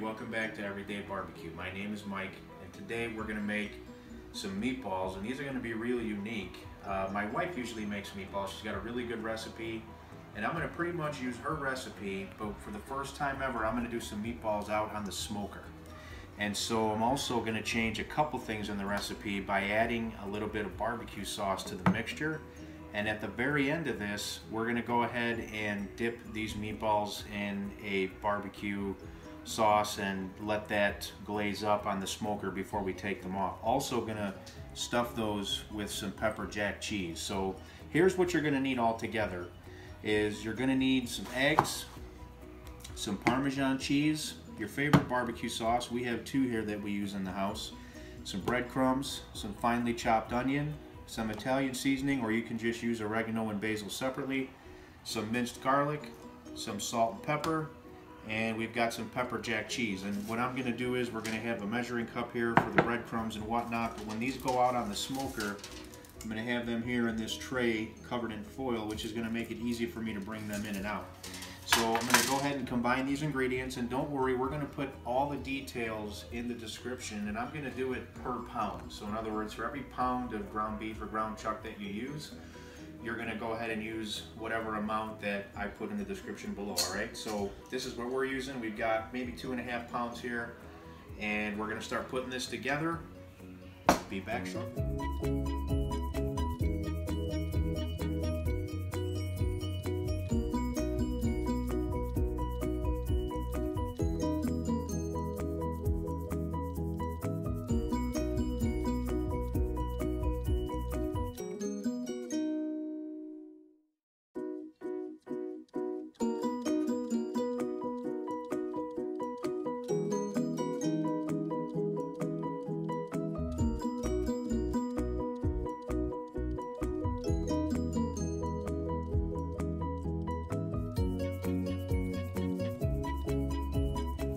welcome back to Everyday Barbecue. My name is Mike, and today we're going to make some meatballs, and these are going to be really unique. My wife usually makes meatballs. She's got a really good recipe, and I'm going to pretty much use her recipe, but for the first time ever, I'm going to do some meatballs out on the smoker. And so I'm also going to change a couple things in the recipe by adding a little bit of barbecue sauce to the mixture. And at the very end of this, we're going to go ahead and dip these meatballs in a barbecue sauce and let that glaze up on the smoker before we take them off. Also going to stuff those with some pepper jack cheese. So here's what you're going to need all together. Is you're going to need some eggs, some Parmesan cheese, your favorite barbecue sauce. We have two here that we use in the house. Some breadcrumbs, some finely chopped onion, some Italian seasoning, or you can just use oregano and basil separately, some minced garlic, some salt and pepper, and we've got some pepper jack cheese. And what I'm going to do is we're going to have a measuring cup here for the breadcrumbs and whatnot, but when these go out on the smoker, I'm going to have them here in this tray covered in foil, which is going to make it easy for me to bring them in and out. So I'm going to go ahead and combine these ingredients, and don't worry, we're going to put all the details in the description, and I'm going to do it per pound. So in other words, for every pound of ground beef or ground chuck that you use, you're going to go ahead and use whatever amount that I put in the description below, all right? So this is what we're using. We've got maybe 2.5 pounds here, and we're going to start putting this together. Be back shortly.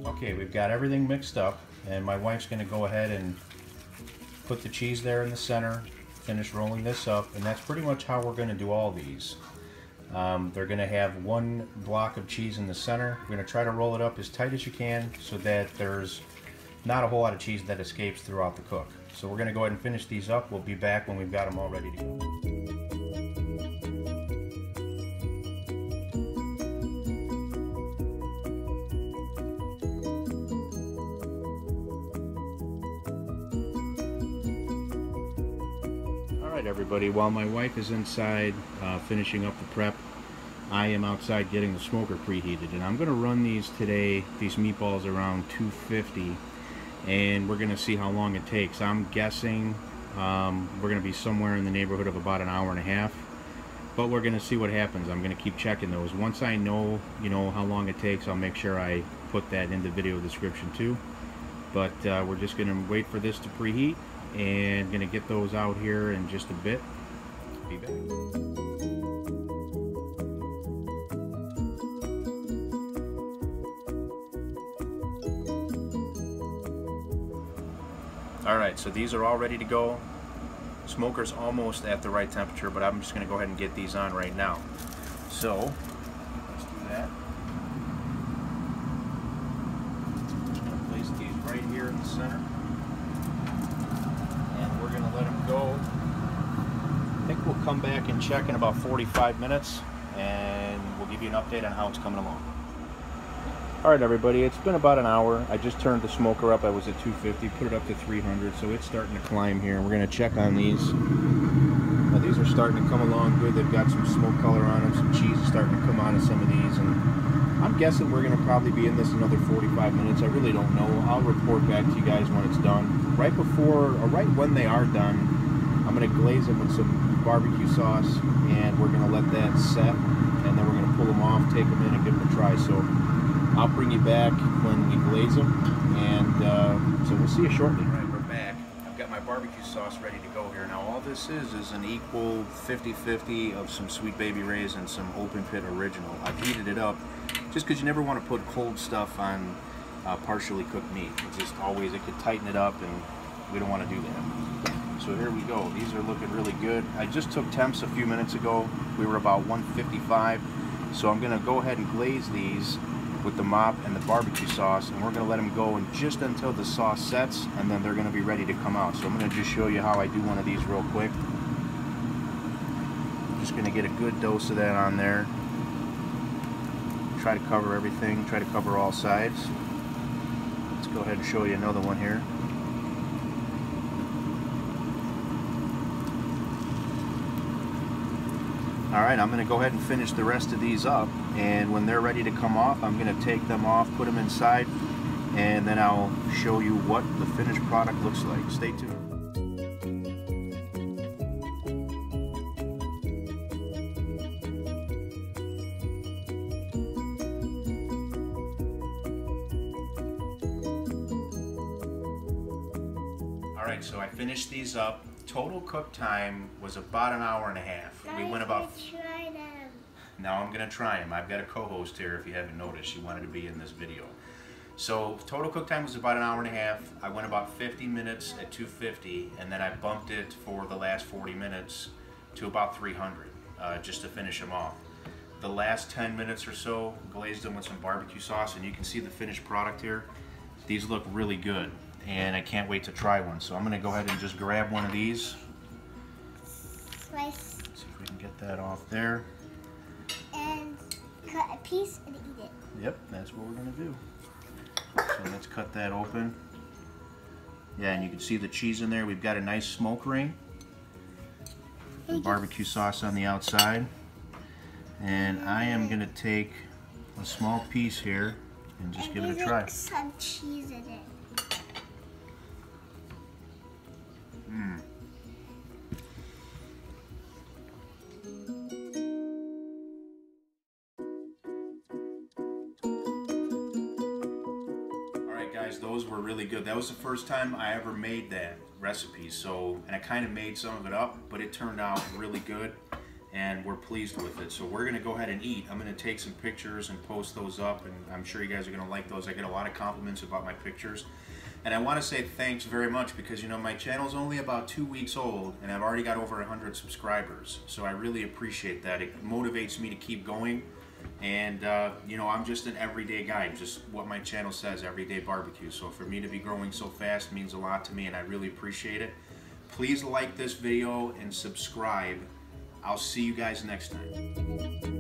Okay, we've got everything mixed up, and my wife's going to go ahead and put the cheese there in the center, finish rolling this up, and that's pretty much how we're going to do all these. They're going to have one block of cheese in the center. We're going to try to roll it up as tight as you can so that there's not a whole lot of cheese that escapes throughout the cook. So we're going to go ahead and finish these up. We'll be back when we've got them all ready to go. Alright everybody, while my wife is inside finishing up the prep, I am outside getting the smoker preheated, and I'm going to run these today, these meatballs, around 250, and we're going to see how long it takes. I'm guessing we're going to be somewhere in the neighborhood of about an hour and a half, but we're going to see what happens. I'm going to keep checking those. Once I know, how long it takes, I'll make sure I put that in the video description too. But we're just going to wait for this to preheat, and going to get those out here in just a bit. Be back. Alright, so these are all ready to go. Smoker's almost at the right temperature, but I'm just going to go ahead and get these on right now. So, let's do that. Just going to place these right here in the center. We're going to let them go. I think we'll come back and check in about 45 minutes, and we'll give you an update on how it's coming along. Alright everybody, it's been about an hour. I just turned the smoker up. I was at 250, put it up to 300, so it's starting to climb here. We're going to check on these. Now these are starting to come along good. They've got some smoke color on them. Some cheese is starting to come out of some of these, and I'm guessing we're going to probably be in this another 45 minutes. I really don't know. I'll report back to you guys when it's done. Right before, or right when they are done, I'm going to glaze them with some barbecue sauce, and we're going to let that set, and then we're going to pull them off, take them in, and give them a try. So I'll bring you back when we glaze them, and so we'll see you shortly. All right, we're back. I've got my barbecue sauce ready to go here. Now all this is an equal 50-50 of some Sweet Baby Ray's and some Open Pit Original. I've heated it up just because you never want to put cold stuff on partially cooked meat. It's just always, it could tighten it up, and we don't want to do that. So here we go. These are looking really good. I just took temps a few minutes ago. We were about 155. So I'm going to go ahead and glaze these with the mop and the barbecue sauce, and we're going to let them go in just until the sauce sets, and then they're going to be ready to come out. So I'm going to just show you how I do one of these real quick. Just going to get a good dose of that on there. Try to cover everything, try to cover all sides. Let's go ahead and show you another one here. Alright, I'm going to go ahead and finish the rest of these up, and when they're ready to come off, I'm going to take them off, put them inside, and then I'll show you what the finished product looks like. Stay tuned. Alright, so I finished these up. Total cook time was about an hour and a half. We went about. Try them. Now I'm gonna try them. I've got a co-host here. If you haven't noticed, she wanted to be in this video. So total cook time was about an hour and a half. I went about 50 minutes at 250, and then I bumped it for the last 40 minutes to about 300, just to finish them off. The last 10 minutes or so, glazed them with some barbecue sauce, and you can see the finished product here. These look really good, and I can't wait to try one. So I'm gonna go ahead and just grab one of these. Slice. See if we can get that off there. And cut a piece and eat it. Yep, that's what we're gonna do. So let's cut that open. Yeah, and you can see the cheese in there. We've got a nice smoke ring. The barbecue sauce on the outside. And I am gonna take a small piece here and just give it a try. Some cheese in it. Alright guys, those were really good. That was the first time I ever made that recipe, so, and I kind of made some of it up, but it turned out really good, and we're pleased with it. So we're gonna go ahead and eat. I'm gonna take some pictures and post those up, and I'm sure you guys are gonna like those. I get a lot of compliments about my pictures. And I want to say thanks very much, because you know my channel's only about 2 weeks old and I've already got over 100 subscribers. So I really appreciate that. It motivates me to keep going. And you know, I'm just an everyday guy, just what my channel says, everyday barbecue. So for me to be growing so fast means a lot to me, and I really appreciate it. Please like this video and subscribe. I'll see you guys next time.